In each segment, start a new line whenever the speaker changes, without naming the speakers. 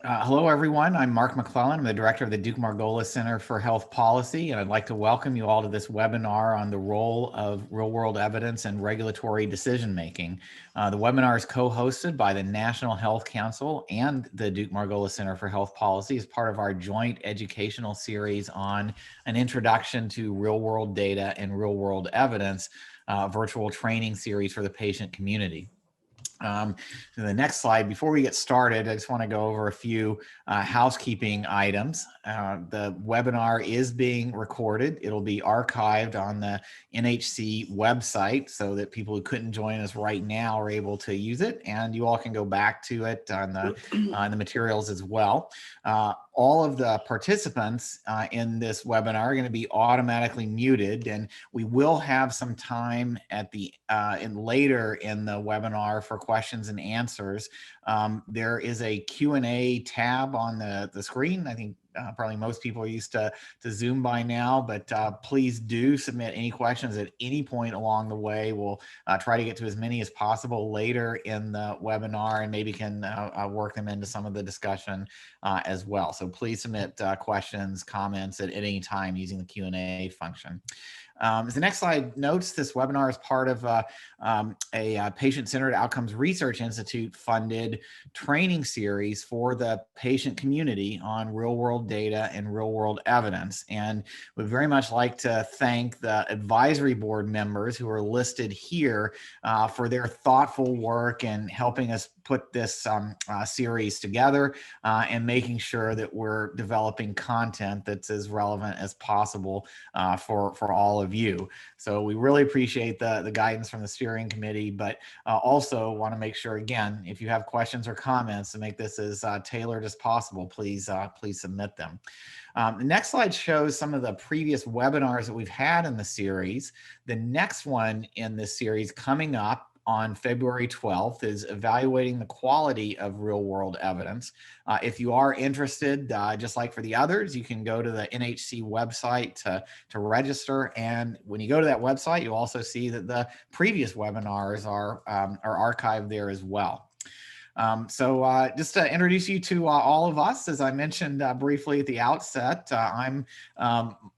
Hello, everyone. I'm Mark McClellan. I'm the director of the Duke-Margolis Center for Health Policy, and I'd like to welcome you all to this webinar on the role of real-world evidence and regulatory decision-making. The webinar is co-hosted by the National Health Council and the Duke-Margolis Center for Health Policy as part of our joint educational series on an introduction to real-world data and real-world evidence, virtual training series for the patient community. The next slide, before we get started, I just want to go over a few housekeeping items. The webinar is being recorded. It'll be archived on the NHC website so that people who couldn't join us right now are able to use it, and you all can go back to it on the materials as well. All of the participants in this webinar are going to be automatically muted, and we will have some time at the later in the webinar for questions and answers. There is a Q&A tab on the screen. I think probably most people are used to Zoom by now, but please do submit any questions at any point along the way. We'll try to get to as many as possible later in the webinar, and maybe can work them into some of the discussion as well. So please submit questions, comments at any time using the Q&A function. As the next slide notes, this webinar is part of a Patient-Centered Outcomes Research Institute funded training series for the patient community on real-world data and real-world evidence. And we'd very much like to thank the advisory board members who are listed here for their thoughtful work in helping us put this series together and making sure that we're developing content that's as relevant as possible for all of you. So we really appreciate the guidance from the steering committee, but also want to make sure, again, if you have questions or comments to make this as tailored as possible, please submit them. The next slide shows some of the previous webinars that we've had in the series. The next one in this series coming up on February 12th is evaluating the quality of real-world evidence. If you are interested, just like for the others, you can go to the NHC website to register. And when you go to that website, you'll also see that the previous webinars are archived there as well. So just to introduce you to all of us, as I mentioned briefly at the outset, I'm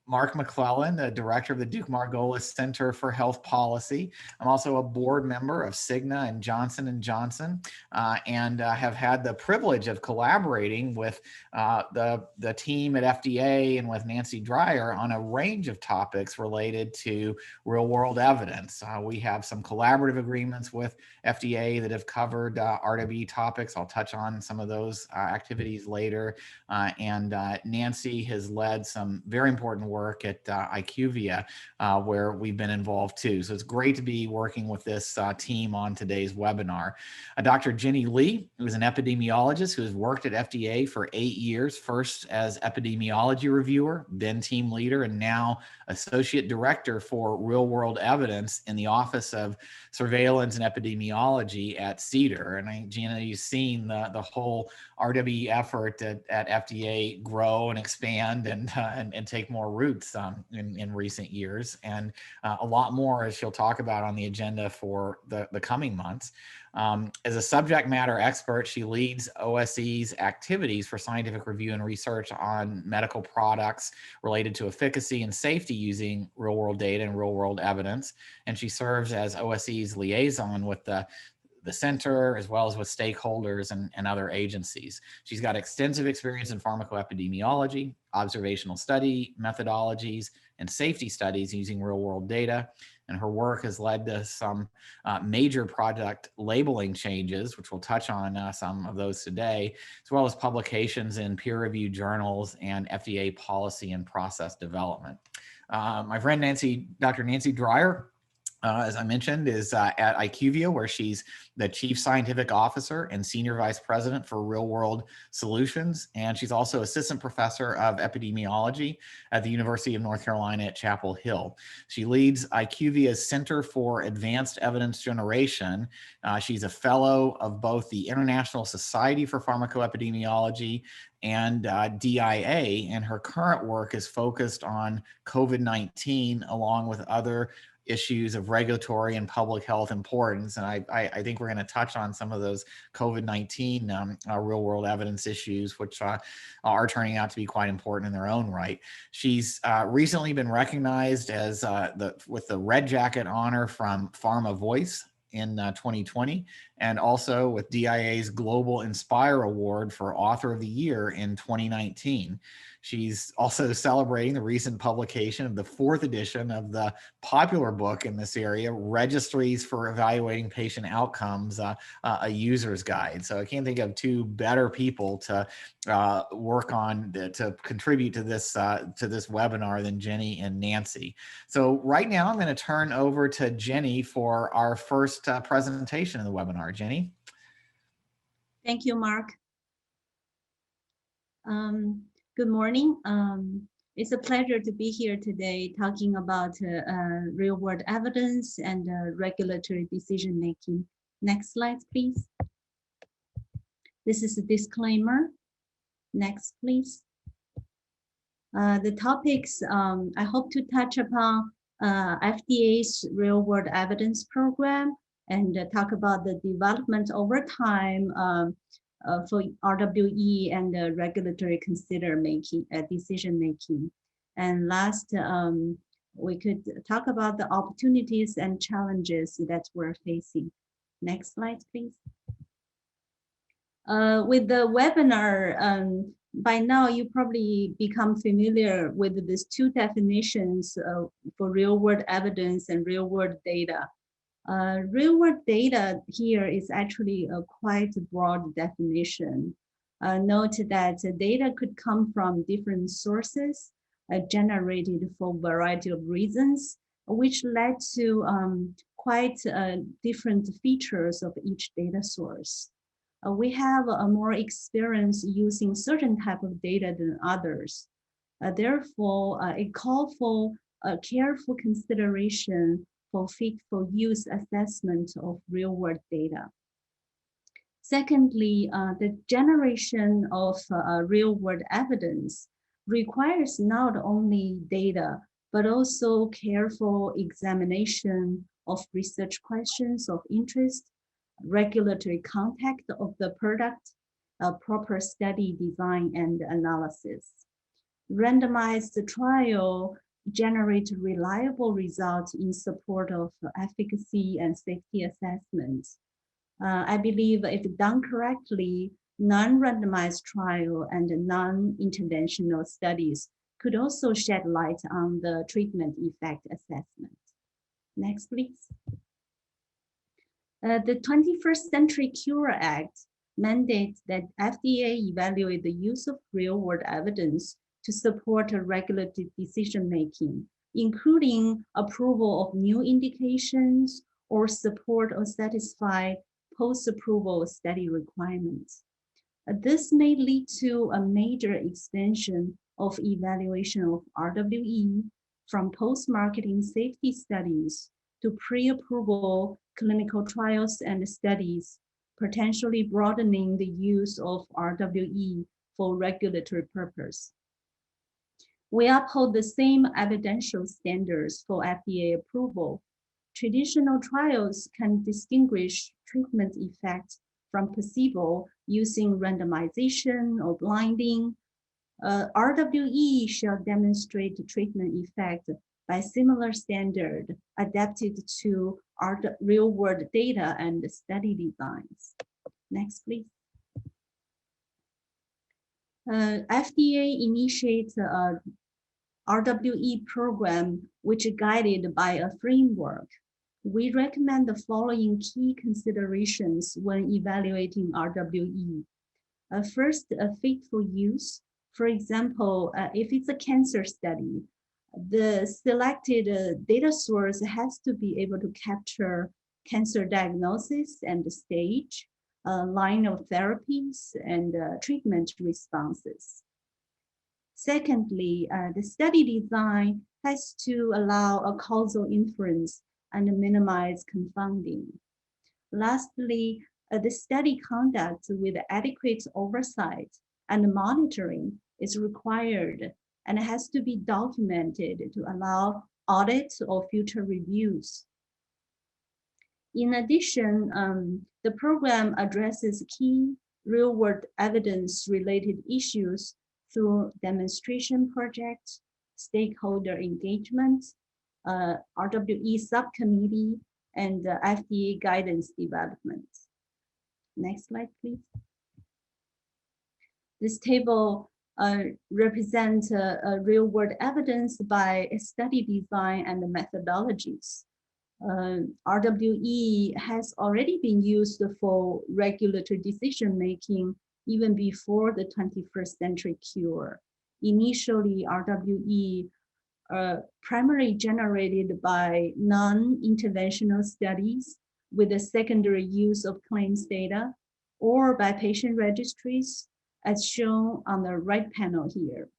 Mark McClellan, the director of the Duke-Margolis Center for Health Policy. I'm also a board member of Cigna and Johnson & Johnson, and have had the privilege of collaborating with the team at FDA and with Nancy Dreyer on a range of topics related to real-world evidence. We have some collaborative agreements with FDA that have covered RWE topics. I'll touch on some of those activities later. And Nancy has led some very important work at IQVIA, where we've been involved too. So it's great to be working with this team on today's webinar. Dr. Jenni Lee, who is an epidemiologist who has worked at FDA for 8 years, first as epidemiology reviewer, then team leader, and now associate director for real-world evidence in the Office of Surveillance and Epidemiology at CDER. And I, Gina, you've seen the whole RWE effort at FDA grow and expand and take more roots in recent years, and a lot more, as she'll talk about, on the agenda for the coming months. As a subject matter expert, she leads OSE's activities for scientific review and research on medical products related to efficacy and safety using real-world data and real-world evidence. And she serves as OSE's liaison with the center, as well as with stakeholders and other agencies. She's got extensive experience in pharmacoepidemiology, observational study methodologies, and safety studies using real-world data. And her work has led to some major product labeling changes, which we'll touch on some of those today, as well as publications in peer-reviewed journals and FDA policy and process development. My friend Dr. Nancy Dreyer, as I mentioned, is at IQVIA, where she's the Chief Scientific Officer and Senior Vice President for Real World Solutions. And she's also Assistant Professor of Epidemiology at the University of North Carolina at Chapel Hill. She leads IQVIA's Center for Advanced Evidence Generation. She's a fellow of both the International Society for Pharmacoepidemiology and DIA, and her current work is focused on COVID-19 along with other issues of regulatory and public health importance. And I think we're going to touch on some of those COVID-19 real world evidence issues, which are turning out to be quite important in their own right. She's recently been recognized as with the Red Jacket honor from Pharma Voice in 2020, and also with DIA's Global Inspire Award for Author of the Year in 2019. She's also celebrating the recent publication of the 4th edition of the popular book in this area, Registries for Evaluating Patient Outcomes, a user's guide. So I can't think of two better people to work on, to contribute to this webinar than Jenni and Nancy. So right now I'm going to turn over to Jenni for our first presentation of the webinar. Jenni?
Thank you, Mark. Good morning. It's a pleasure to be here today talking about real-world evidence and regulatory decision-making. Next slide, please. This is a disclaimer. Next, please. The topics I hope to touch upon FDA's real-world evidence program and talk about the development over time for RWE and regulatory decision making. And last, we could talk about the opportunities and challenges that we're facing. Next slide, please. With the webinar, by now you probably become familiar with these two definitions for real-world evidence and real-world data. Real-world data here is actually a quite broad definition. Note that data could come from different sources generated for a variety of reasons, which led to quite different features of each data source. We have more experience using certain type of data than others. Therefore, it calls for a careful consideration for fit-for-use assessment of real-world data. Secondly, the generation of real-world evidence requires not only data, but also careful examination of research questions of interest, regulatory context of the product, proper study design and analysis. Randomized trial generate reliable results in support of efficacy and safety assessments. I believe if done correctly, non-randomized trial and non-interventional studies could also shed light on the treatment effect assessment. Next, please. The 21st Century Cure Act mandates that FDA evaluate the use of real-world evidence to support a regulatory decision-making, including approval of new indications or support or satisfy post-approval study requirements. This may lead to a major expansion of evaluation of RWE from post-marketing safety studies to pre-approval clinical trials and studies, potentially broadening the use of RWE for regulatory purpose. We uphold the same evidential standards for FDA approval. Traditional trials can distinguish treatment effects from placebo using randomization or blinding. RWE shall demonstrate treatment effect by similar standard adapted to real-world data and study designs. Next, please. FDA initiates a RWE program which is guided by a framework. We recommend the following key considerations when evaluating RWE. First, a fit for use. For example, if it's a cancer study, the selected data source has to be able to capture cancer diagnosis and stage, line of therapies, and treatment responses. Secondly, the study design has to allow a causal inference and minimize confounding. Lastly, the study conduct with adequate oversight and monitoring is required and has to be documented to allow audits or future reviews. In addition, the program addresses key real-world evidence-related issues through demonstration projects, stakeholder engagement, RWE subcommittee, and FDA guidance development. Next slide, please. This table represents real-world evidence by study design and methodologies. RWE has already been used for regulatory decision-making even before the 21st century cure. Initially, RWE primarily generated by non-interventional studies with the secondary use of claims data or by patient registries, as shown on the right panel here.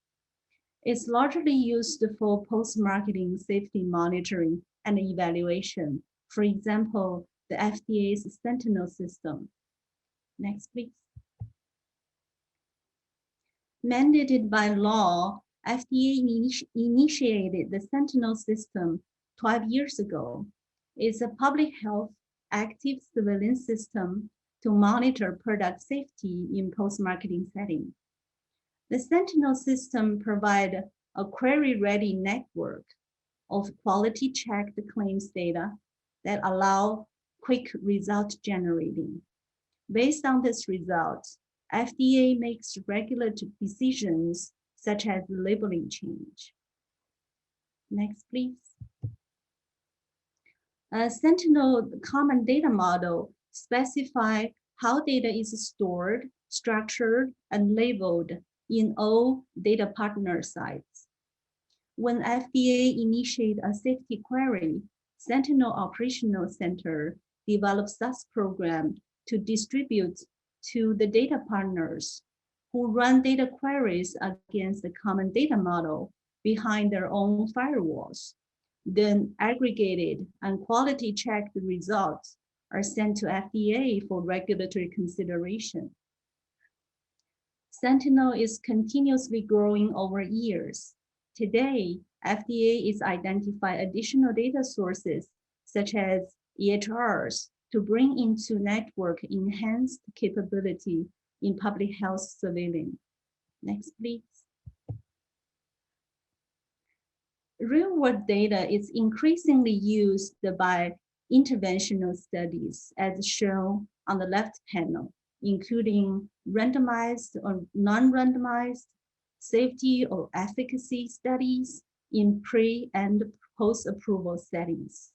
It's largely used for post-marketing safety monitoring and evaluation. For example, the FDA's Sentinel system. Next, please. Mandated by law, FDA initiated the Sentinel system 12 years ago. It's a public health active surveillance system to monitor product safety in post-marketing setting. The Sentinel system provides a query-ready network of quality-checked claims data that allow quick result generating. Based on this result, FDA makes regulatory decisions such as labeling change. Next, please. A Sentinel common data model specifies how data is stored, structured, and labeled in all data partner sites. When FDA initiates a safety query, Sentinel Operational Center develops such program to distribute to the data partners who run data queries against the common data model behind their own firewalls. Then aggregated and quality checked results are sent to FDA for regulatory consideration. Sentinel is continuously growing over years. Today, FDA is identifying additional data sources such as EHRs to bring into network enhanced capability in public health surveillance. Next, please. Real-world data is increasingly used by interventional studies as shown on the left panel, including randomized or non-randomized safety or efficacy studies in pre- and post-approval settings.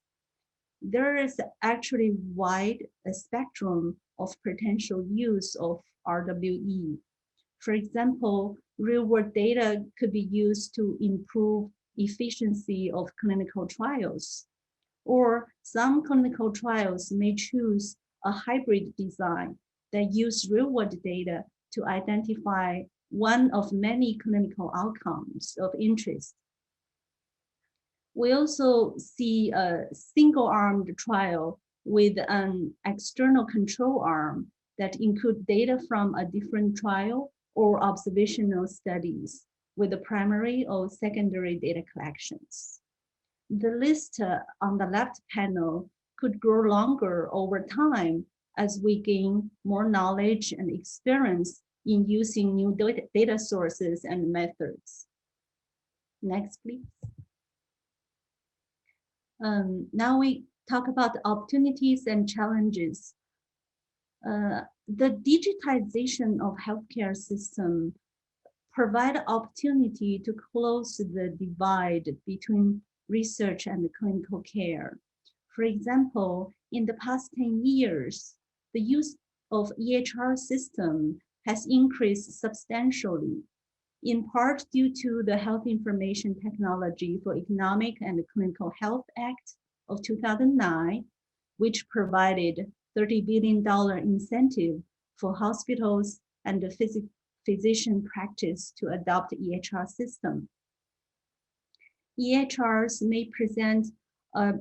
There is actually wide spectrum of potential use of RWE. For example, real-world data could be used to improve efficiency of clinical trials, or some clinical trials may choose a hybrid design that use real-world data to identify one of many clinical outcomes of interest. We also see a single-armed trial with an external control arm that include data from a different trial or observational studies with the primary or secondary data collections. The list on the left panel could grow longer over time as we gain more knowledge and experience in using new data sources and methods. Next, please. Now we talk about opportunities and challenges. The digitization of healthcare system provide opportunity to close the divide between research and clinical care. For example, in the past 10 years, the use of EHR system has increased substantially, in part due to the Health Information Technology for Economic and Clinical Health Act of 2009, which provided $30 billion incentive for hospitals and the physician practice to adopt EHR system. EHRs may present a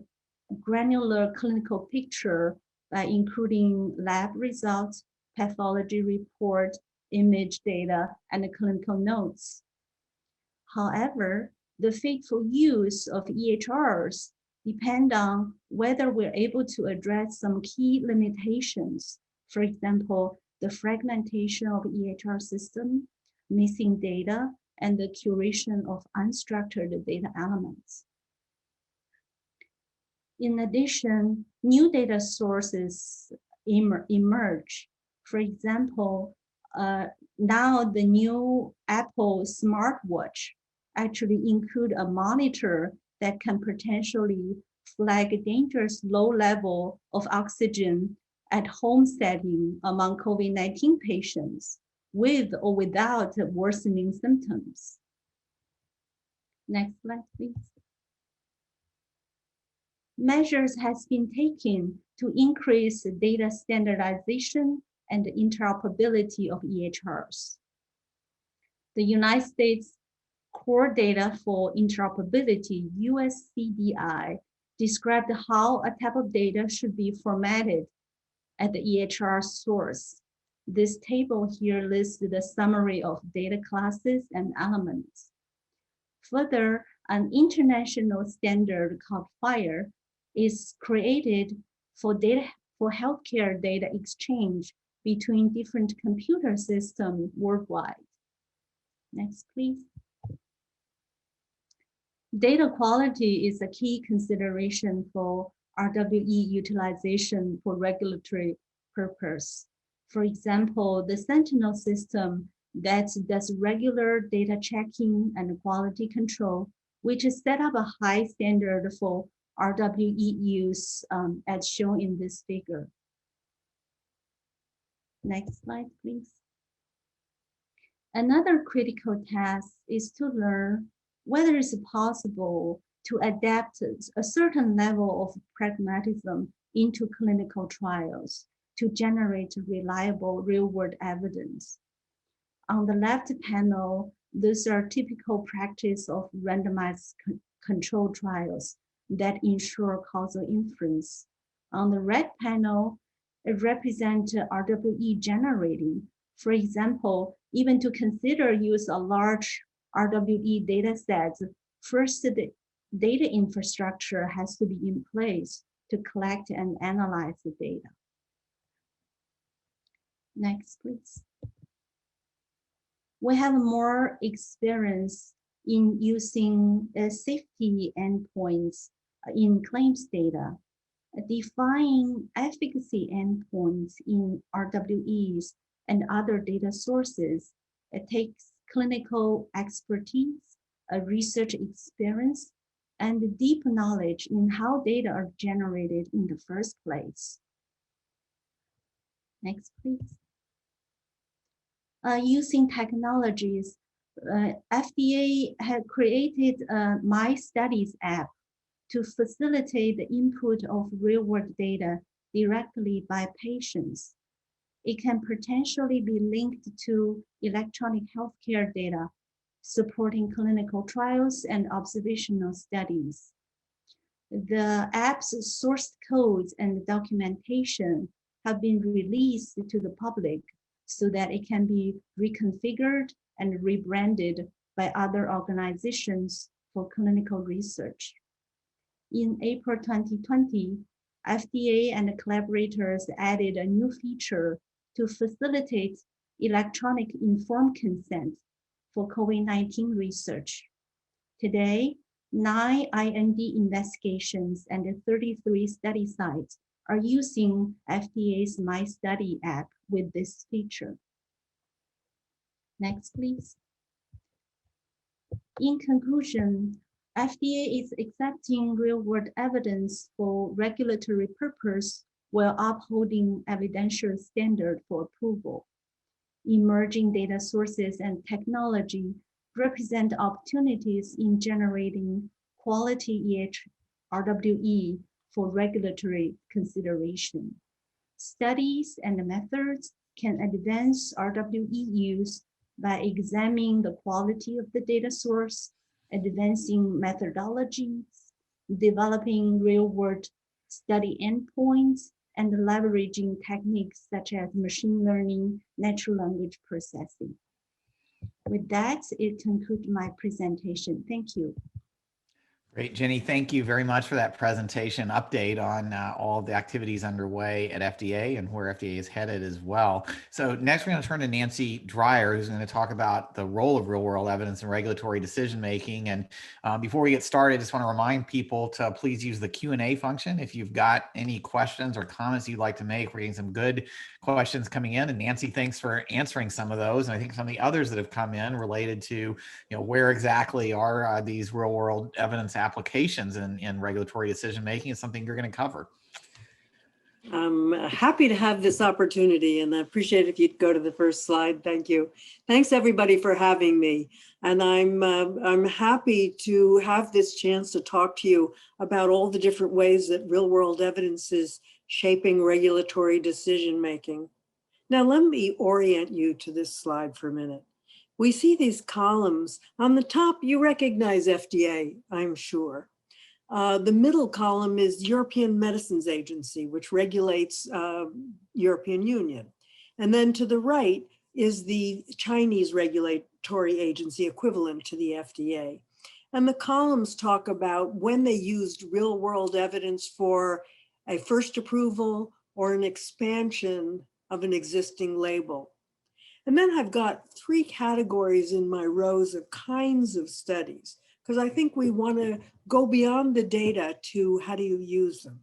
granular clinical picture by including lab results, pathology report, image data, and clinical notes. However, the faithful use of EHRs depend on whether we're able to address some key limitations. For example, the fragmentation of EHR system, missing data, and the curation of unstructured data elements. In addition, new data sources emerge. For example, now the new Apple smartwatch actually include a monitor that can potentially flag dangerous low level of oxygen at home setting among COVID-19 patients with or without worsening symptoms. Next slide, please. Measures has been taken to increase data standardization and interoperability of EHRs. The United States Core Data for Interoperability, US CDI, described how a type of data should be formatted at the EHR source. This table here lists the summary of data classes and elements. Further, an international standard called FHIR is created for healthcare data exchange between different computer systems worldwide. Next, please. Data quality is a key consideration for RWE utilization for regulatory purpose. For example, the Sentinel system that does regular data checking and quality control, which is set up a high standard for RWE use as shown in this figure. Next slide, please. Another critical task is to learn whether it's possible to adapt a certain level of pragmatism into clinical trials to generate reliable real-world evidence. On the left panel, these are typical practice of randomized control trials that ensure causal inference. On the right panel, it represents RWE generating. For example, even to consider use a large RWE data sets, first the data infrastructure has to be in place to collect and analyze the data. Next, please. We have more experience in using safety endpoints in claims data. Defining efficacy endpoints in RWEs and other data sources, it takes clinical expertise, a research experience, and deep knowledge in how data are generated in the first place. Next, please. Using technologies, FDA had created a MyStudies app to facilitate the input of real-world data directly by patients. It can potentially be linked to electronic healthcare data, supporting clinical trials and observational studies. The app's source codes and documentation have been released to the public so that it can be reconfigured and rebranded by other organizations for clinical research. In April 2020, FDA and collaborators added a new feature to facilitate electronic informed consent for COVID-19 research. Today, 9 IND investigations and 33 study sites are using FDA's MyStudy app with this feature. Next, please. In conclusion, FDA is accepting real-world evidence for regulatory purpose while upholding evidential standard for approval. Emerging data sources and technology represent opportunities in generating quality RWE for regulatory consideration. Studies and methods can advance RWE use by examining the quality of the data source, advancing methodologies, developing real-world study endpoints, and leveraging techniques such as machine learning, natural language processing. With that, it concludes my presentation. Thank you.
Great, Jenny. Thank you very much for that presentation update on all the activities underway at FDA and where FDA is headed as well. So next we're going to turn to Nancy Dreyer, who's going to talk about the role of real-world evidence in regulatory decision-making. And before we get started, I just want to remind people to please use the Q&A function. If you've got any questions or comments you'd like to make, we're getting some good questions coming in. And Nancy, thanks for answering some of those. And I think some of the others that have come in related to, where exactly are these real-world evidence applications in regulatory decision making is something you're going to cover.
I'm happy to have this opportunity, and I appreciate if you'd go to the first slide. Thank you. Thanks everybody for having me. And I'm happy to have this chance to talk to you about all the different ways that real world evidence is shaping regulatory decision making. Now let me orient you to this slide for a minute. We see these columns. On the top, you recognize FDA, I'm sure. The middle column is European Medicines Agency, which regulates European Union. And then to the right is the Chinese regulatory agency equivalent to the FDA. And the columns talk about when they used real world evidence for a first approval or an expansion of an existing label. And then I've got three categories in my rows of kinds of studies, because I think we want to go beyond the data to how do you use them.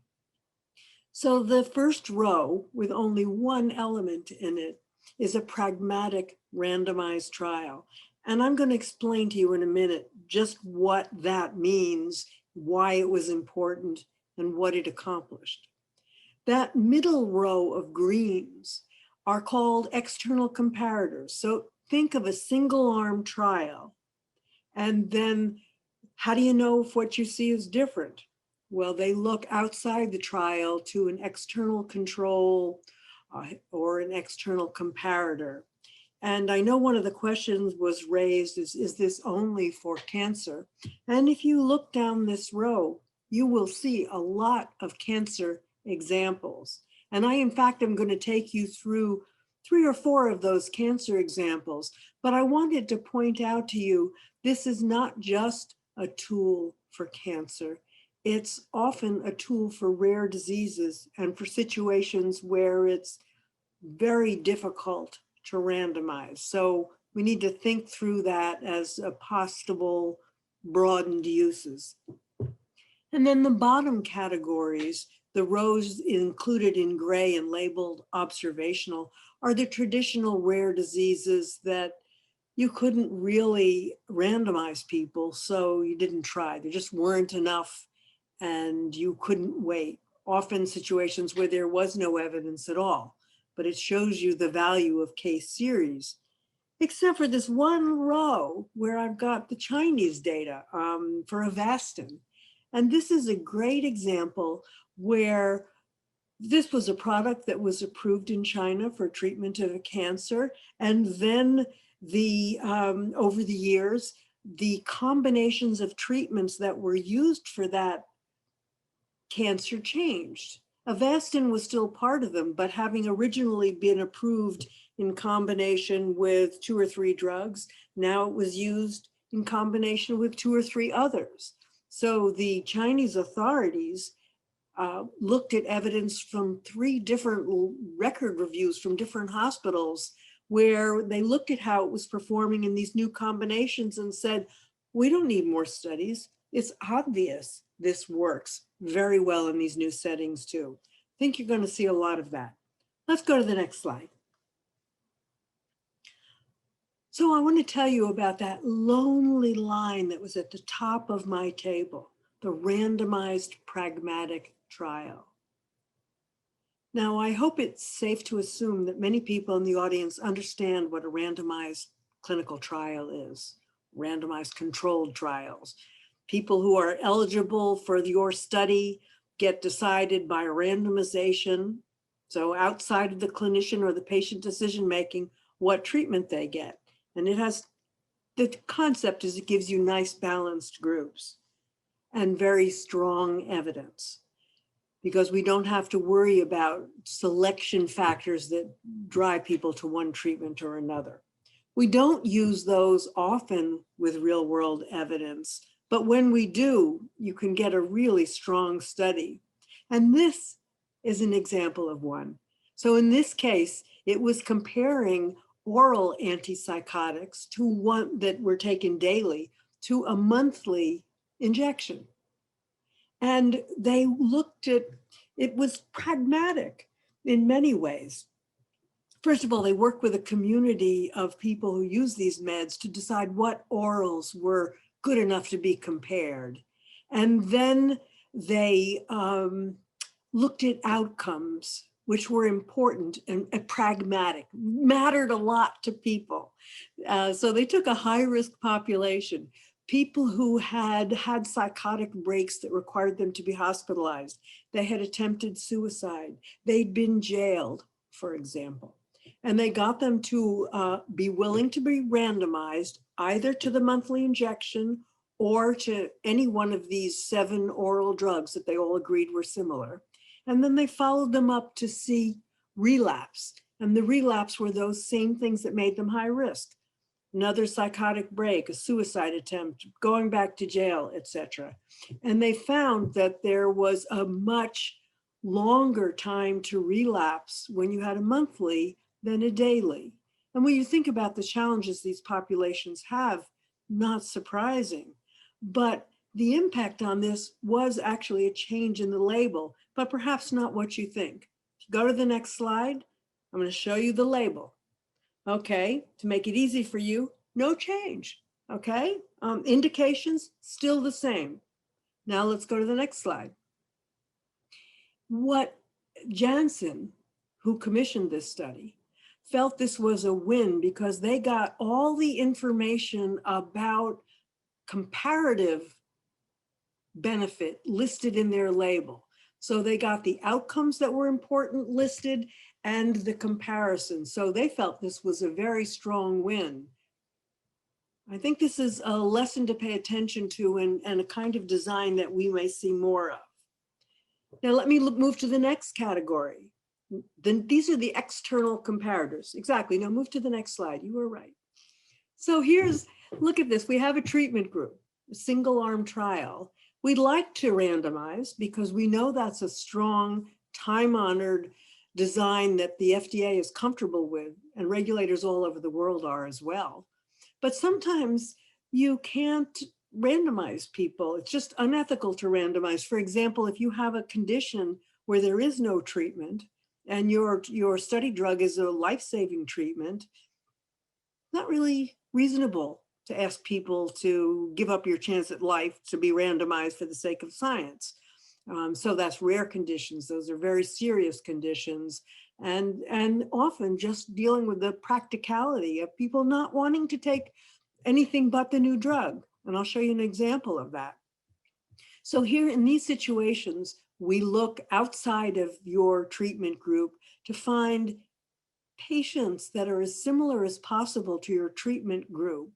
So the first row with only one element in it is a pragmatic randomized trial. And I'm going to explain to you in a minute just what that means, why it was important, and what it accomplished. That middle row of greens are called external comparators. So think of a single arm trial. And then how do you know if what you see is different? Well, they look outside the trial to an external control or an external comparator. And I know one of the questions was raised is this only for cancer? And if you look down this row, you will see a lot of cancer examples. And I, in fact, am going to take you through 3 or 4 of those cancer examples. But I wanted to point out to you, this is not just a tool for cancer. It's often a tool for rare diseases and for situations where it's very difficult to randomize. So we need to think through that as a possible broadened uses. And then the bottom categories, the rows included in gray and labeled observational, are the traditional rare diseases that you couldn't really randomize people, so you didn't try. There just weren't enough and you couldn't wait. Often situations where there was no evidence at all, but it shows you the value of case series, except for this one row where I've got the Chinese data for Avastin. And this is a great example where this was a product that was approved in China for treatment of a cancer. And then over the years, the combinations of treatments that were used for that cancer changed. Avastin was still part of them, but having originally been approved in combination with 2 or 3 drugs, now it was used in combination with 2 or 3 others. So the Chinese authorities looked at evidence from 3 different record reviews from different hospitals where they looked at how it was performing in these new combinations and said, we don't need more studies. It's obvious this works very well in these new settings too. I think you're going to see a lot of that. Let's go to the next slide. So I want to tell you about that lonely line that was at the top of my table, the randomized pragmatic trial. Now, I hope it's safe to assume that many people in the audience understand what a randomized clinical trial is, randomized controlled trials. People who are eligible for your study get decided by randomization. So outside of the clinician or the patient decision-making, what treatment they get. And it has, the concept is it gives you nice balanced groups and very strong evidence, because we don't have to worry about selection factors that drive people to one treatment or another. We don't use those often with real world evidence, but when we do, you can get a really strong study. And this is an example of one. So in this case, it was comparing oral antipsychotics to one that were taken daily to a monthly injection. And they looked at, it was pragmatic in many ways. First of all, they worked with a community of people who use these meds to decide what orals were good enough to be compared. And then they looked at outcomes, which were important and pragmatic, mattered a lot to people. So they took a high-risk population, people who had had psychotic breaks that required them to be hospitalized. They had attempted suicide. They'd been jailed, for example. And they got them to be willing to be randomized either to the monthly injection or to any one of these 7 oral drugs that they all agreed were similar. And then they followed them up to see relapse. And the relapse were those same things that made them high risk. Another psychotic break, a suicide attempt, going back to jail, etc. And they found that there was a much longer time to relapse when you had a monthly than a daily. And when you think about the challenges these populations have, not surprising. But the impact on this was actually a change in the label, but perhaps not what you think. Go to the next slide. I'm going to show you the label. Okay, to make it easy for you, no change. Okay, indications still the same. Now let's go to the next slide. What Janssen, who commissioned this study, felt this was a win because they got all the information about comparative benefit listed in their label. So they got the outcomes that were important listed and the comparison. So they felt this was a very strong win. I think this is a lesson to pay attention to and a kind of design that we may see more of. Now let me move to the next category. Then these are the external comparators. Exactly. Now move to the next slide. You were right. So look at this. We have a treatment group, a single arm trial. We'd like to randomize because we know that's a strong, time-honored design that the FDA is comfortable with, and regulators all over the world are as well. But sometimes you can't randomize people. It's just unethical to randomize. For example, if you have a condition where there is no treatment and your study drug is a life-saving treatment, not really reasonable to ask people to give up your chance at life to be randomized for the sake of science. So that's rare conditions. Those are very serious conditions. And often just dealing with the practicality of people not wanting to take anything but the new drug. And I'll show you an example of that. So here in these situations, we look outside of your treatment group to find patients that are as similar as possible to your treatment group.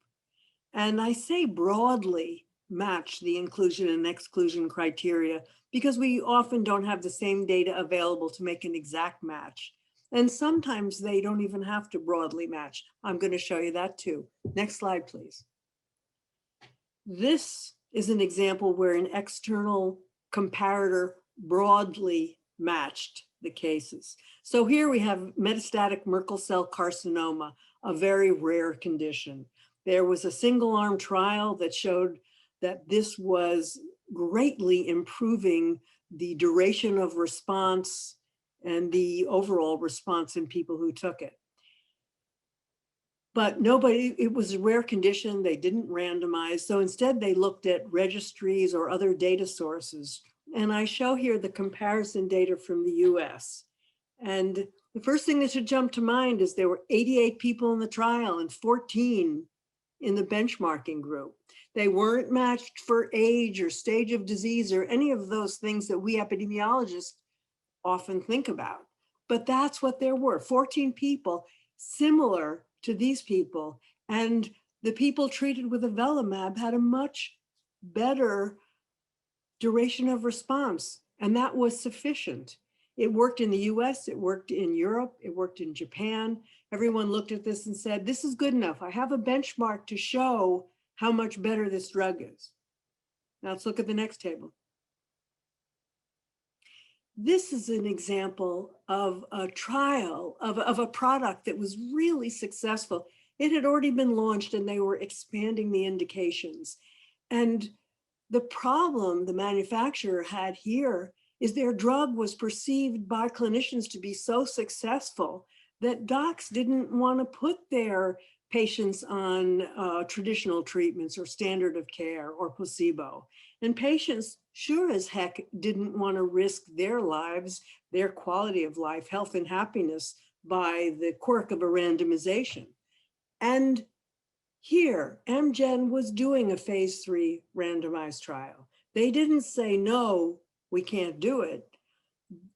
And I say broadly match the inclusion and exclusion criteria because we often don't have the same data available to make an exact match. And sometimes they don't even have to broadly match. I'm going to show you that too. Next slide, please. This is an example where an external comparator broadly matched the cases. So here we have metastatic Merkel cell carcinoma, a very rare condition. There was a single arm trial that showed that this was greatly improving the duration of response and the overall response in people who took it. But it was a rare condition. They didn't randomize. So instead they looked at registries or other data sources. And I show here the comparison data from the US. And the first thing that should jump to mind is there were 88 people in the trial and 14 in the benchmarking group. They weren't matched for age or stage of disease or any of those things that we epidemiologists often think about. But that's what there were, 14 people similar to these people. And the people treated with avelumab had a much better duration of response. And that was sufficient. It worked in the US, it worked in Europe, it worked in Japan. Everyone looked at this and said, this is good enough. I have a benchmark to show how much better this drug is. Now let's look at the next table. This is an example of a trial of a product that was really successful. It had already been launched and they were expanding the indications. And the problem the manufacturer had here is their drug was perceived by clinicians to be so successful that docs didn't want to put their patients on traditional treatments or standard of care or placebo. And patients sure as heck didn't want to risk their lives, their quality of life, health and happiness by the quirk of a randomization. And here, Amgen was doing a phase 3 randomized trial. They didn't say, no, we can't do it.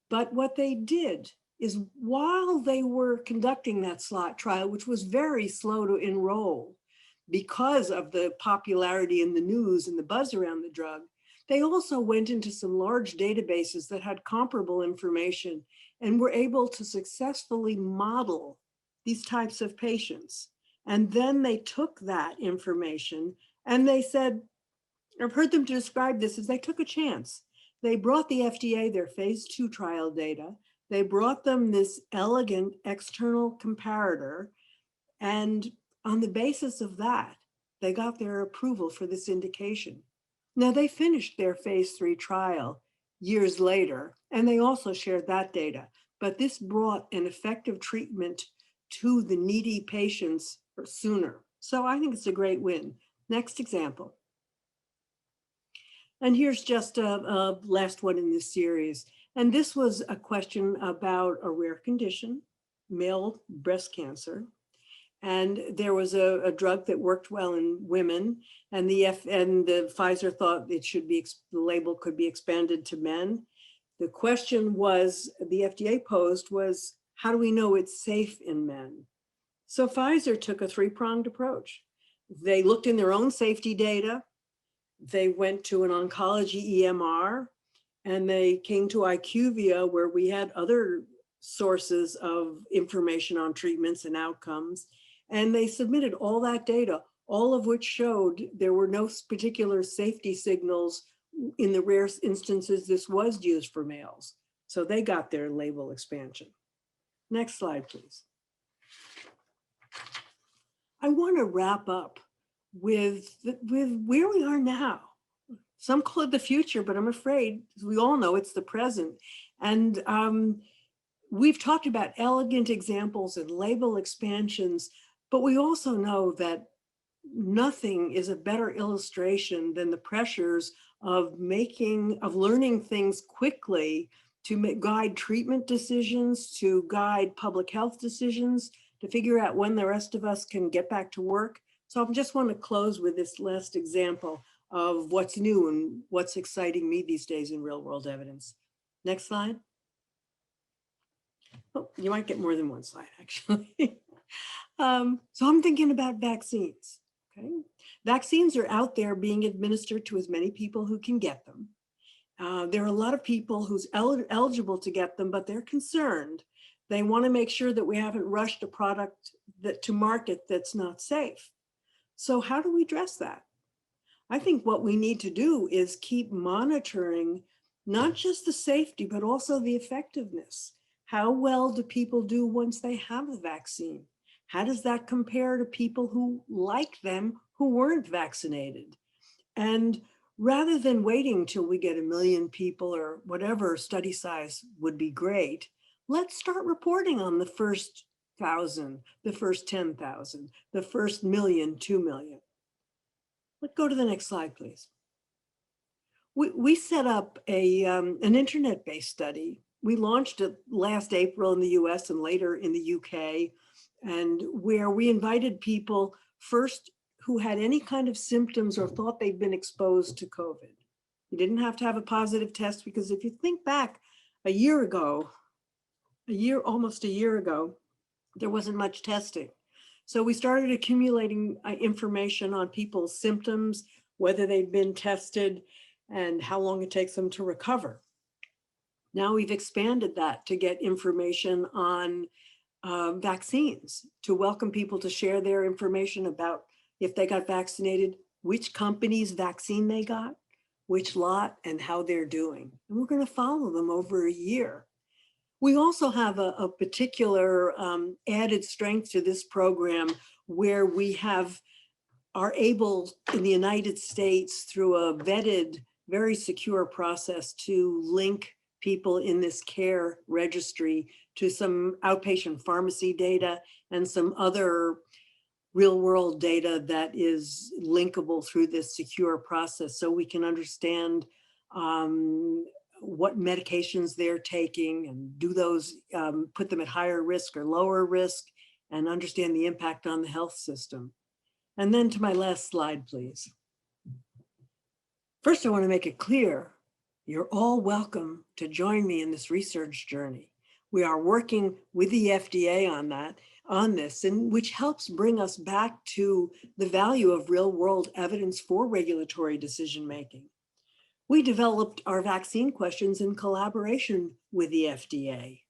But what they did is while they were conducting that slot trial, which was very slow to enroll because of the popularity in the news and the buzz around the drug, they also went into some large databases that had comparable information and were able to successfully model these types of patients. And then they took that information and they said, I've heard them describe this as they took a chance. They brought the FDA their phase 2 trial data. They brought them this elegant external comparator. And on the basis of that, they got their approval for this indication. Now they finished their phase 3 trial years later, and they also shared that data. But this brought an effective treatment to the needy patients sooner. So I think it's a great win. Next example. And here's just a last one in this series. And this was a question about a rare condition, male breast cancer. And there was a drug that worked well in women, and the Pfizer thought it should be, the label could be expanded to men. The question was, the FDA posed was, how do we know it's safe in men? So Pfizer took a 3-pronged approach. They looked in their own safety data. They went to an oncology EMR, and they came to IQVIA, where we had other sources of information on treatments and outcomes. And they submitted all that data, all of which showed there were no particular safety signals in the rare instances this was used for males. So they got their label expansion. Next slide, please. I want to wrap up with where we are now. Some call it the future, but I'm afraid, as we all know, it's the present. And we've talked about elegant examples and label expansions, but we also know that nothing is a better illustration than the pressures of learning things quickly to guide treatment decisions, to guide public health decisions, to figure out when the rest of us can get back to work. So I just want to close with this last example of what's new and what's exciting me these days in real world evidence. Next slide. Oh, you might get more than one slide, actually. So I'm thinking about vaccines. Okay, vaccines are out there being administered to as many people who can get them. There are a lot of people who's eligible to get them, but they're concerned. They want to make sure that we haven't rushed a product to market that's not safe. So how do we address that? I think what we need to do is keep monitoring not just the safety, but also the effectiveness. How well do people do once they have the vaccine? How does that compare to people who like them who weren't vaccinated? And rather than waiting till we get 1 million people or whatever study size would be great, let's start reporting on the first 1,000, the first 10,000, the first 1 million, 2 million. Let's go to the next slide, please. We set up an internet-based study. We launched it last April in the US and later in the UK, and where we invited people first who had any kind of symptoms or thought they'd been exposed to COVID. You didn't have to have a positive test, because if you think back a year ago, almost a year ago, there wasn't much testing. So we started accumulating information on people's symptoms, whether they'd been tested, and how long it takes them to recover. Now we've expanded that to get information on vaccines, to welcome people to share their information about if they got vaccinated, which company's vaccine they got, which lot, and how they're doing. And we're going to follow them over a year. We also have a particular added strength to this program where we are able in the United States through a vetted, very secure process to link people in this care registry to some outpatient pharmacy data and some other real world data that is linkable through this secure process, so we can understand what medications they're taking and do those put them at higher risk or lower risk, and understand the impact on the health system. And then to my last slide, please. First, I want to make it clear, you're all welcome to join me in this research journey. We are working with the FDA on this, and which helps bring us back to the value of real world evidence for regulatory decision-making. We developed our vaccine questions in collaboration with the FDA.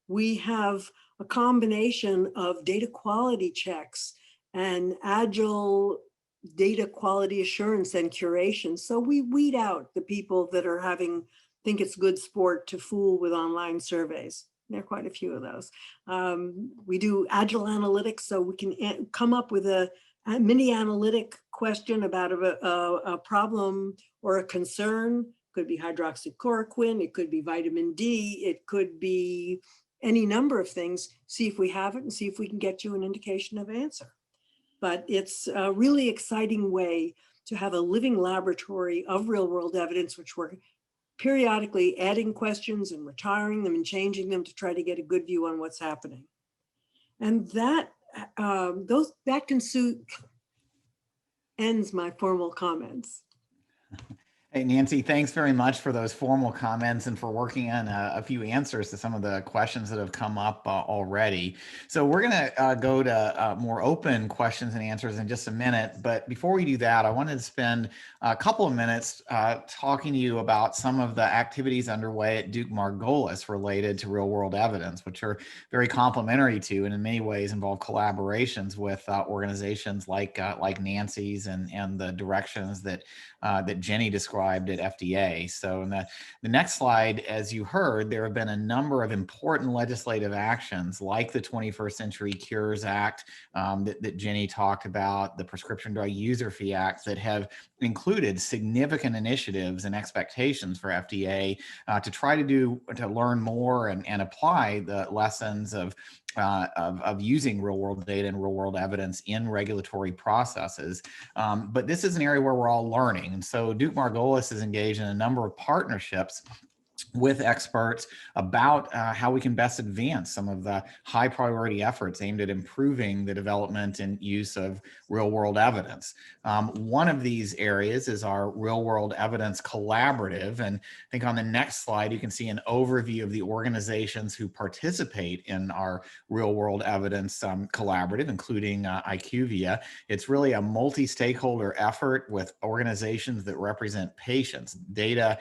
We have a combination of data quality checks and agile data quality assurance and curation. So we weed out the people that are think it's good sport to fool with online surveys. There are quite a few of those. We do agile analytics, so we can come up with a mini analytic question about a problem or a concern. Could be hydroxychloroquine, it could be vitamin D, it could be any number of things. See if we have it and see if we can get you an indication of answer. But it's a really exciting way to have a living laboratory of real world evidence, which we're periodically adding questions and retiring them and changing them to try to get a good view on what's happening. And that ends my formal comments.
Hey, Nancy, thanks very much for those formal comments and for working on a few answers to some of the questions that have come up already. So we're going to go to more open questions and answers in just a minute. But before we do that, I wanted to spend a couple of minutes talking to you about some of the activities underway at Duke-Margolis related to real-world evidence, which are very complementary to and in many ways involve collaborations with organizations like Nancy's and the directions that Jenni described at FDA. So in the next slide, as you heard, there have been a number of important legislative actions like the 21st Century Cures Act that Jenni talked about, the Prescription Drug User Fee Act, that have included significant initiatives and expectations for FDA to try to learn more and apply the lessons of using real world data and real world evidence in regulatory processes. But this is an area where we're all learning. And so Duke-Margolis is engaged in a number of partnerships with experts about how we can best advance some of the high priority efforts aimed at improving the development and use of real world evidence. One of these areas is our real world evidence collaborative. And I think on the next slide, you can see an overview of the organizations who participate in our real world evidence collaborative, including IQVIA. It's really a multi-stakeholder effort with organizations that represent patients, data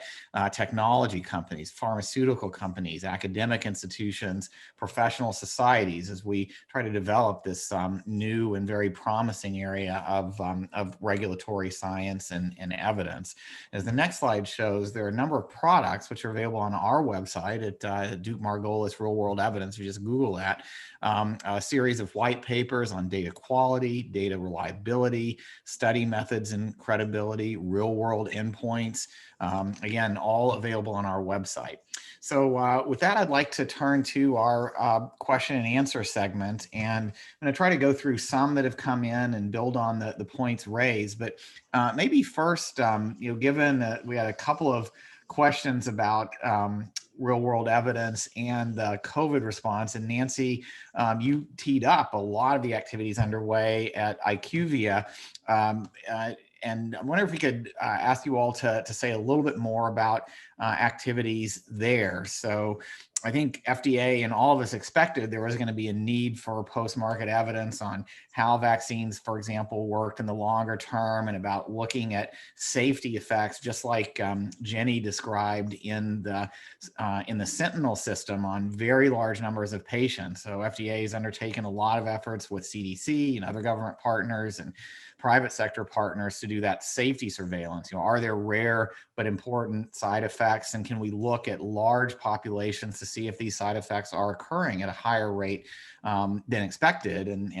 technology companies, pharmaceutical companies, academic institutions, professional societies, as we try to develop this new and very promising area of regulatory science and evidence. As the next slide shows, there are a number of products which are available on our website at Duke-Margolis Real World Evidence. You just Google that. A series of white papers on data quality, data reliability, study methods and credibility, real world endpoints. Again, all available on our website. So with that, I'd like to turn to our question and answer segment. And I'm going to try to go through some that have come in and build on the points raised. But maybe first, given that we had a couple of questions about real world evidence and the COVID response. And Nancy, you teed up a lot of the activities underway at IQVIA. And I wonder if we could ask you all to say a little bit more about activities there. So I think FDA and all of us expected there was going to be a need for post-market evidence on how vaccines, for example, worked in the longer term, and about looking at safety effects, just like Jenni described in the Sentinel system on very large numbers of patients. So FDA has undertaken a lot of efforts with CDC and other government partners and private sector partners to do that safety surveillance. Are there rare but important side effects, and can we look at large populations to see if these side effects are occurring at a higher rate than expected, and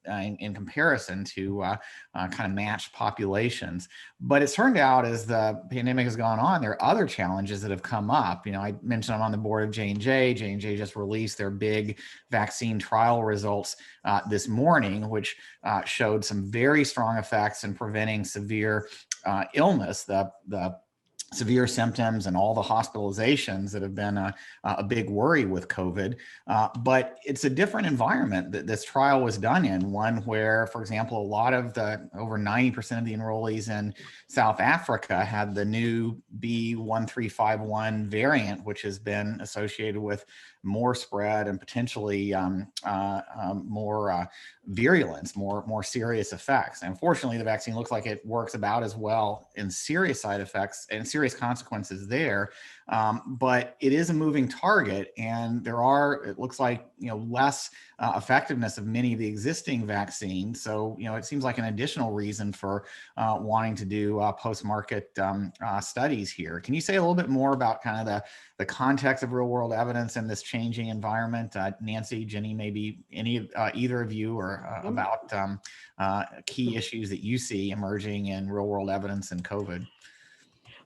in comparison to kind of matched populations. But it's turned out, as the pandemic has gone on, there are other challenges that have come up. I mentioned I'm on the board of J&J. J&J just released their big vaccine trial results this morning, which showed some very strong effects in preventing severe illness, the severe symptoms and all the hospitalizations that have been a big worry with COVID. But it's a different environment that this trial was done in, one where, for example, a lot of over 90% of the enrollees in South Africa had the new B1351 variant, which has been associated with more spread and potentially more virulence, more serious effects. And unfortunately, the vaccine looks like it works about as well in serious side effects and serious consequences there. But it is a moving target, and there are, it looks like, less effectiveness of many of the existing vaccines. So, it seems like an additional reason for wanting to do post-market studies here. Can you say a little bit more about kind of the context of real-world evidence in this changing environment? Nancy, Jenni, maybe either of you, or about key issues that you see emerging in real-world evidence in COVID.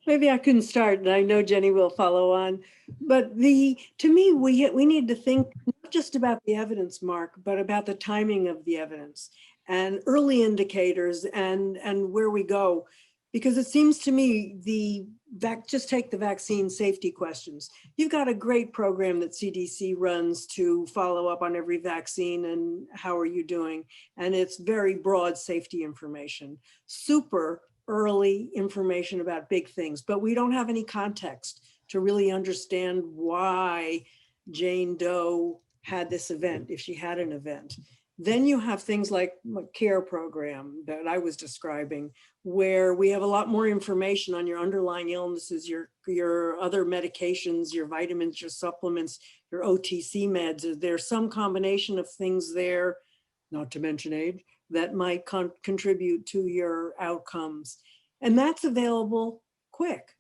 Maybe I can start, and I know Jenni will follow on. But to me, we need to think not just about the evidence, Mark, but about the timing of the evidence and early indicators and where we go. Because it seems to me just take the vaccine safety questions. You've got a great program that CDC runs to follow up on every vaccine and how are you doing. And it's very broad safety information, super early information about big things, but we don't have any context to really understand why Jane Doe had this event, if she had an event. Then you have things like the CARE program that I was describing, where we have a lot more information on your underlying illnesses, your other medications, your vitamins, your supplements, your OTC meds. There's some combination of things there, not to mention age, that might contribute to your outcomes. And that's available quick.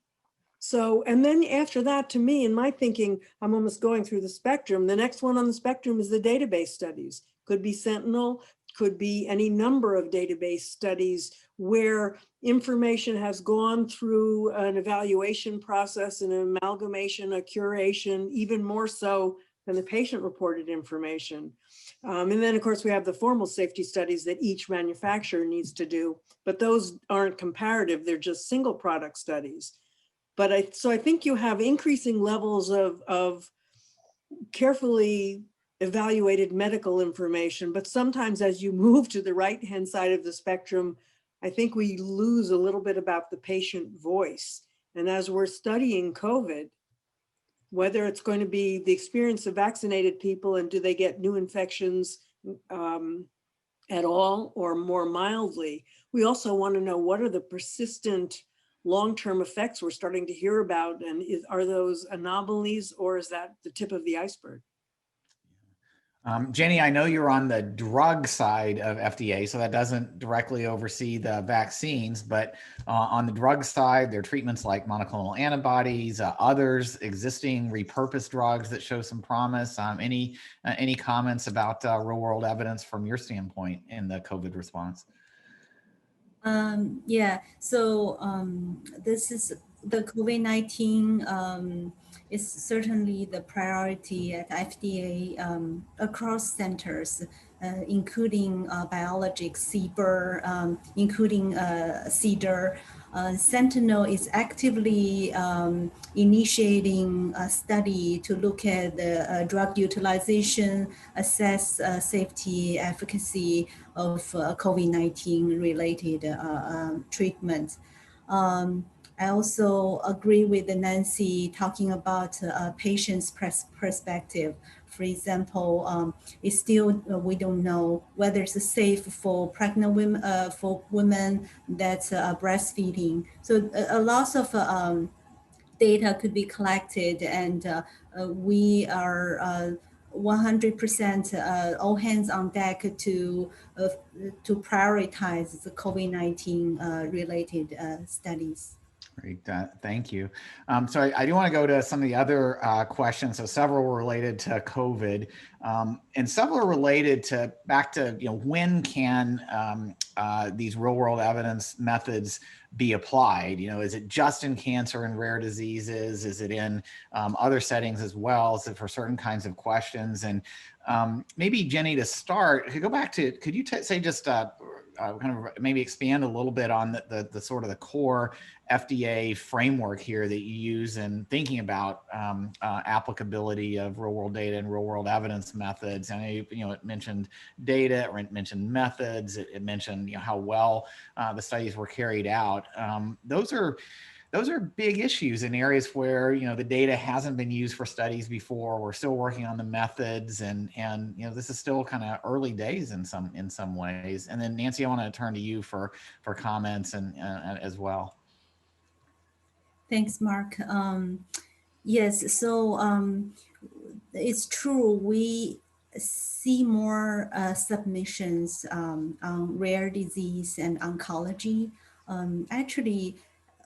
So, and then after that, to me, in my thinking, I'm almost going through the spectrum. The next one on the spectrum is the database studies. Could be Sentinel, could be any number of database studies where information has gone through an evaluation process, an amalgamation, a curation, even more so than the patient-reported information. And then, of course, we have the formal safety studies that each manufacturer needs to do, but those aren't comparative. They're just single product studies. But so I think you have increasing levels of carefully evaluated medical information, but sometimes as you move to the right-hand side of the spectrum, I think we lose a little bit about the patient voice. And as we're studying COVID, whether it's going to be the experience of vaccinated people and do they get new infections at all or more mildly, we also want to know what are the persistent long-term effects we're starting to hear about, and are those anomalies or is that the tip of the iceberg?
Jenni, I know you're on the drug side of FDA, so that doesn't directly oversee the vaccines, but on the drug side, there are treatments like monoclonal antibodies, others, existing repurposed drugs that show some promise. Any comments about real-world evidence from your standpoint in the COVID response?
Yeah, so this is the COVID-19 is certainly the priority at FDA across centers, including biologics, CBER, including CDER. Sentinel is actively initiating a study to look at the drug utilization, assess safety, efficacy of COVID-19 related treatments. I also agree with Nancy talking about patient's perspective. For example, it's still, we don't know whether it's safe for pregnant women, for women that's breastfeeding. So a lot of data could be collected, and we are 100% all hands on deck to prioritize the COVID-19 related studies.
Great, thank you. So I do want to go to some of the other questions. So several were related to COVID, and several are related to back to when can these real world evidence methods be applied? Is it just in cancer and rare diseases? Is it in other settings as well? Is it for certain kinds of questions? And maybe Jenni, to start, could go back to, could you say just kind of maybe expand a little bit on the sort of the core FDA framework here that you use in thinking about applicability of real world data and real world evidence methods? I know it mentioned data, or it mentioned methods, it mentioned how well the studies were carried out. Those are big issues in areas where the data hasn't been used for studies before. We're still working on the methods, and this is still kind of early days in some ways. And then Nancy, I want to turn to you for comments and as well.
Thanks, Mark. Yes, so it's true. We see more submissions on rare disease and oncology. Actually,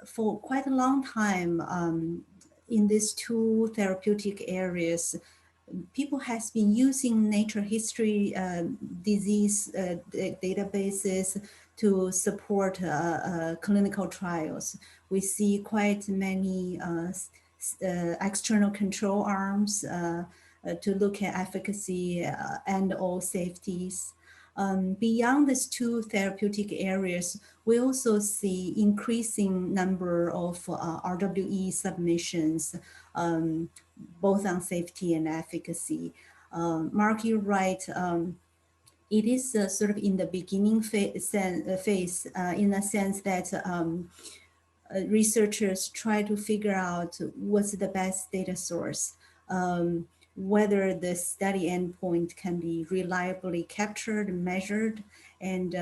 for quite a long time, in these two therapeutic areas, people has been using natural history disease databases to support clinical trials. We see quite many external control arms to look at efficacy and or safeties. Beyond these two therapeutic areas, we also see increasing number of RWE submissions, both on safety and efficacy. Mark, you're right. It is sort of in the beginning phase in a sense that researchers try to figure out what's the best data source, whether the study endpoint can be reliably captured, measured, and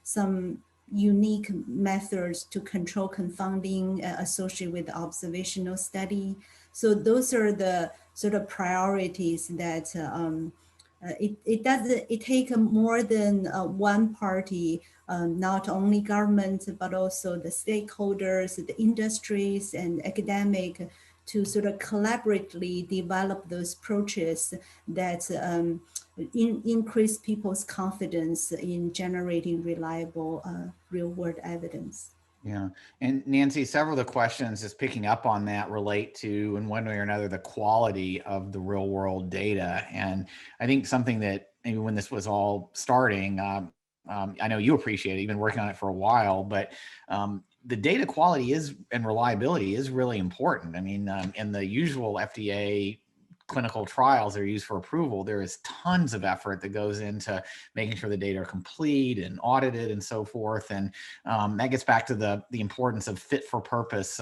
some unique methods to control confounding associated with observational study. So those are the sort of priorities that it takes more than one party, not only government, but also the stakeholders, the industries, and academic, to sort of collaboratively develop those approaches that increase people's confidence in generating reliable real-world evidence.
Yeah, and Nancy, several of the questions just picking up on that relate to, in one way or another, the quality of the real world data. And I think something that maybe when this was all starting, I know you appreciate it, you've been working on it for a while, but the data quality and reliability is really important. I mean, in the usual FDA clinical trials that are used for approval, there is tons of effort that goes into making sure the data are complete and audited and so forth. And that gets back to the importance of fit for purpose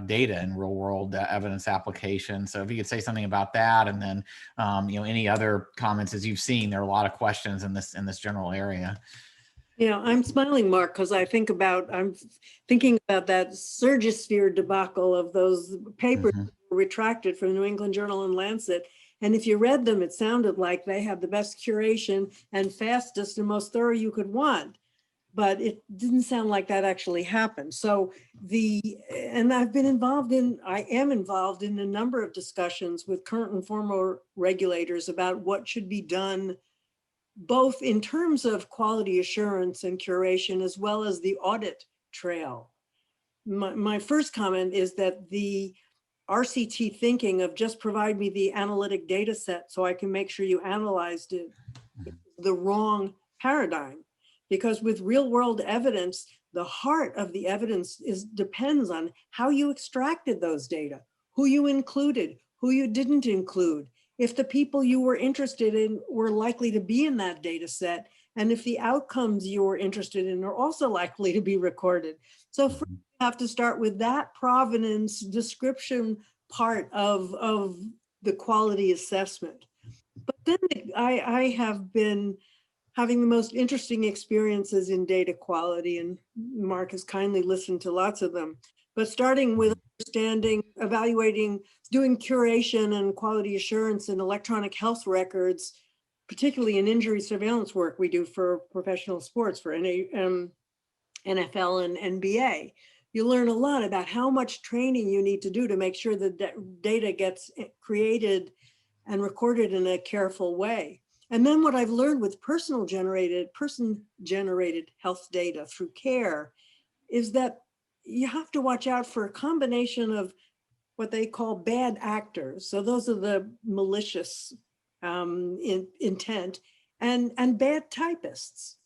data in real world evidence application. So if you could say something about that, and then any other comments. As you've seen, there are a lot of questions in this general area.
Yeah, I'm smiling, Mark, because I'm thinking about that Surgisphere debacle of those papers retracted from the New England Journal and Lancet. And if you read them, it sounded like they had the best curation and fastest and most thorough you could want. But it didn't sound like that actually happened. So I am involved in a number of discussions with current and former regulators about what should be done, both in terms of quality assurance and curation, as well as the audit trail. My first comment is that the RCT thinking of just provide me the analytic data set so I can make sure you analyzed it, the wrong paradigm. Because with real world evidence, the heart of the evidence depends on how you extracted those data, who you included, who you didn't include, if the people you were interested in were likely to be in that data set, And if the outcomes you're interested in are also likely to be recorded. So first you have to start with that provenance description part of the quality assessment. But then I have been having the most interesting experiences in data quality, and Mark has kindly listened to lots of them. But starting with understanding, evaluating, doing curation and quality assurance in electronic health records, particularly in injury surveillance work we do for professional sports, for NFL and NBA. You learn a lot about how much training you need to do to make sure that data gets created and recorded in a careful way. And then what I've learned with person-generated health data through CARE is that you have to watch out for a combination of what they call bad actors. So those are the malicious intent and bad typists.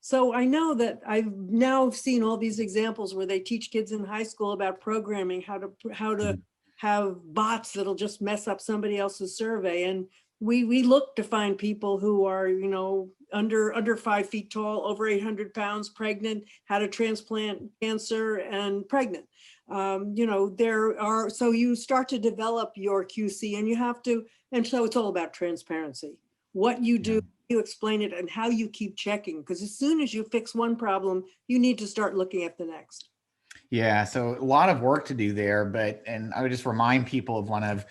So I know that I've now seen all these examples where they teach kids in high school about programming, how to have bots that'll just mess up somebody else's survey. And we look to find people who are, you know, under 5 feet tall, over 800 pounds, pregnant, had a transplant, cancer, and pregnant. You know, so you start to develop your QC, and you have to, and so it's all about transparency. What you do, you explain it, and how you keep checking, because as soon as you fix one problem, you need to start looking at the next.
Yeah, so a lot of work to do there, and I would just remind people of one of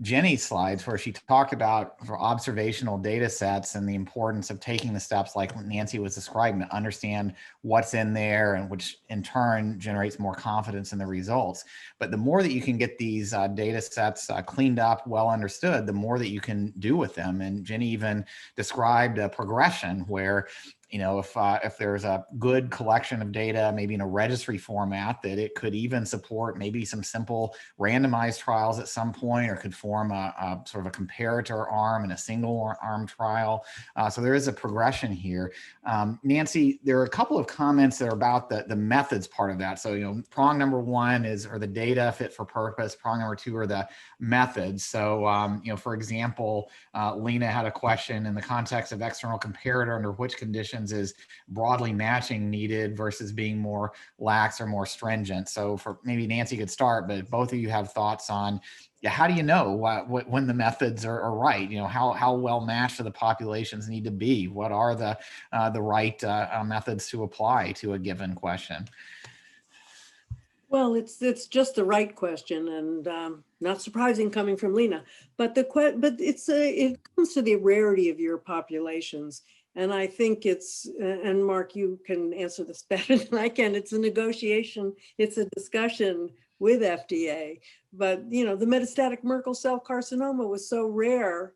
Jenni's slides where she talked about for observational data sets and the importance of taking the steps like Nancy was describing to understand what's in there, and which in turn generates more confidence in the results. But the more that you can get these data sets cleaned up, well understood, the more that you can do with them. And Jenni even described a progression where, you know, if there's a good collection of data, maybe in a registry format, that it could even support maybe some simple randomized trials at some point, or could form a sort of a comparator arm in a single arm trial. So there is a progression here. Nancy, there are a couple of comments that are about the methods part of that. So, you know, prong number one are the data fit for purpose. Prong number two are the methods. So, you know, for example, Lena had a question in the context of external comparator, under which conditions is broadly matching needed versus being more lax or more stringent. So for maybe Nancy could start, but both of you have thoughts on, how do you know when the methods are right? You know, how well matched do the populations need to be? What are the right methods to apply to a given question?
Well, it's just the right question, and not surprising coming from Lena. But it comes to the rarity of your populations, and I think it's, and Mark, you can answer this better than I can. It's a negotiation. It's a discussion with FDA. But you know, the metastatic Merkel cell carcinoma was so rare.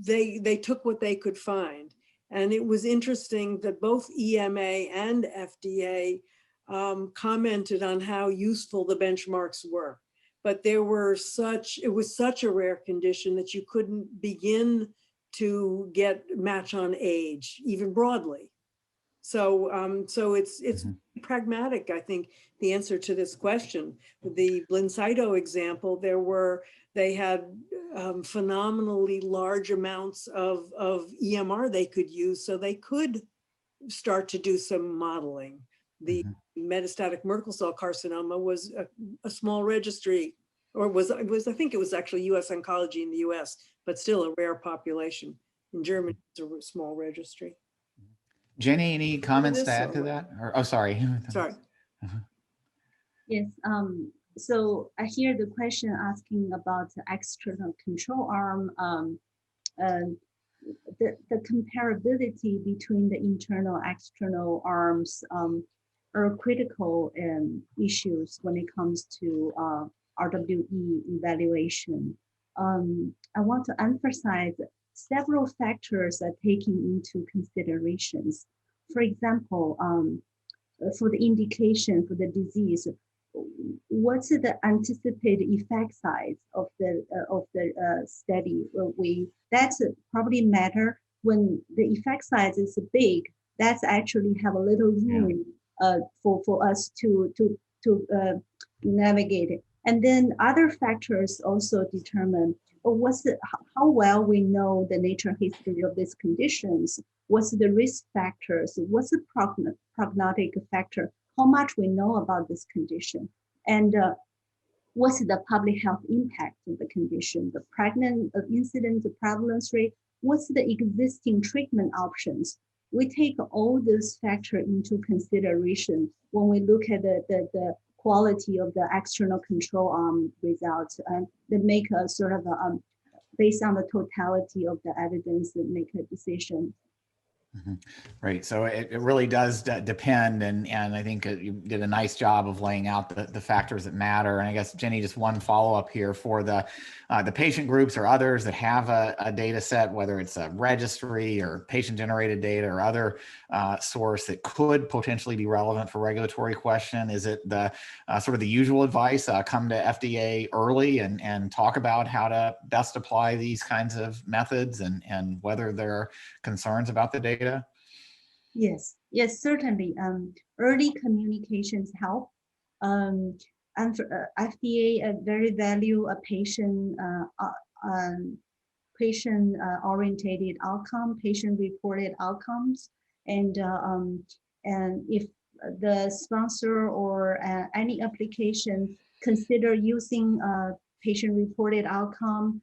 They took what they could find, and it was interesting that both EMA and FDA commented on how useful the benchmarks were, but it was such a rare condition that you couldn't begin to get match on age, even broadly. So it's pragmatic, I think, the answer to this question. The Blincyto example, they had phenomenally large amounts of EMR they could use, so they could start to do some modeling. The metastatic Merkel cell carcinoma was a small registry, or I think it was actually US Oncology in the US, but still a rare population. In Germany, it's a small registry.
Jenni, any comments to add to that? Or, oh, sorry.
Sorry.
Yes. So I hear the question asking about the external control arm. The comparability between the internal external arms are critical issues when it comes to RWE evaluation. I want to emphasize several factors are taken into considerations. For example, for the indication for the disease, what's the anticipated effect size of the study? That's probably matter when the effect size is big. That's actually have a little room for us to navigate it. And then other factors also determine, how well we know the nature history of these conditions, what's the risk factors, what's the prognostic factor, how much we know about this condition, and what's the public health impact of the condition, the pregnant incidence, the prevalence rate, what's the existing treatment options. We take all those factors into consideration when we look at the quality of the external control results, and they make a sort of based on the totality of the evidence that make a decision.
Mm-hmm. Right. So it really does depend. And I think you did a nice job of laying out the factors that matter. And I guess, Jenni, just one follow up here for the patient groups or others that have a data set, whether it's a registry or patient generated data or other source that could potentially be relevant for regulatory question. Is it the sort of the usual advice, come to FDA early and talk about how to best apply these kinds of methods and whether there are concerns about the data?
Yes, certainly. Early communications help. And for, FDA very value a patient orientated outcome, patient reported outcomes, and if the sponsor or any application consider using patient reported outcome,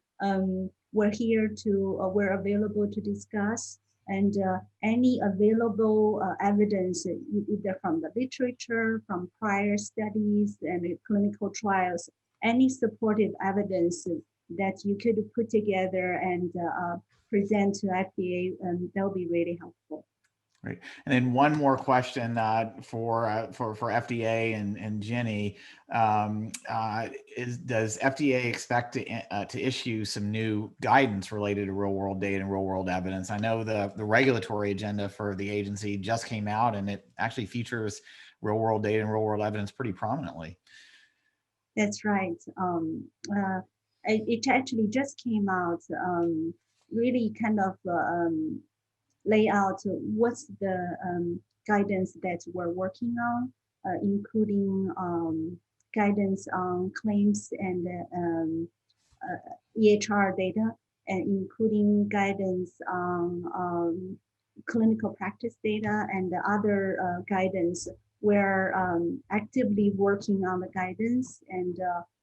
we're available to discuss. And any available evidence, either from the literature, from prior studies and clinical trials, any supportive evidence that you could put together and present to FDA, that'll be really helpful.
Right. And then one more question for FDA and Jenni. Does FDA expect to issue some new guidance related to real world data and real world evidence? I know the regulatory agenda for the agency just came out and it actually features real world data and real world evidence pretty prominently.
That's right. It actually just came out, really kind of lay out what's the guidance that we're working on, including guidance on claims and EHR data, and including guidance on clinical practice data and the other guidance. We're actively working on the guidance, and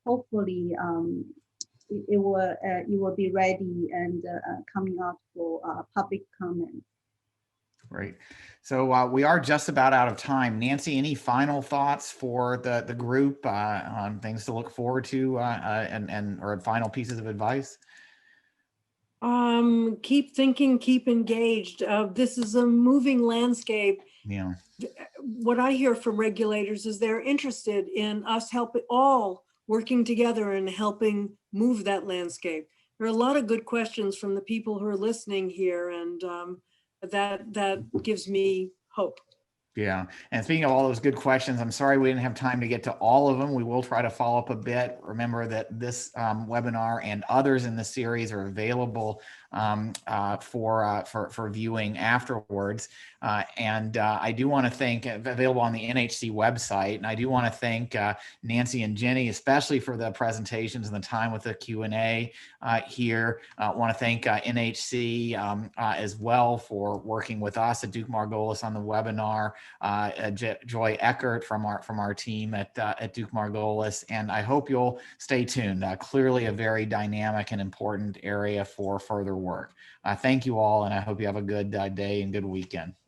hopefully it will be ready and coming out for public comment.
Great. So we are just about out of time. Nancy, any final thoughts for the group on things to look forward to or final pieces of advice?
Keep thinking, keep engaged. This is a moving landscape.
Yeah.
What I hear from regulators is they're interested in us all working together and helping move that landscape. There are a lot of good questions from the people who are listening here, and that gives me hope.
Yeah. And speaking of all those good questions, I'm sorry we didn't have time to get to all of them. We will try to follow up a bit. Remember that this webinar and others in the series are available for viewing afterwards. And I do want to thank, available on the NHC website, and I do want to thank Nancy and Jenni, especially for the presentations and the time with the Q&A here. I want to thank NHC as well for working with us at Duke-Margolis on the webinar. Joy Eckert from our team at Duke-Margolis, and I hope you'll stay tuned. Clearly a very dynamic and important area for further work. Thank you all, and I hope you have a good day and good weekend.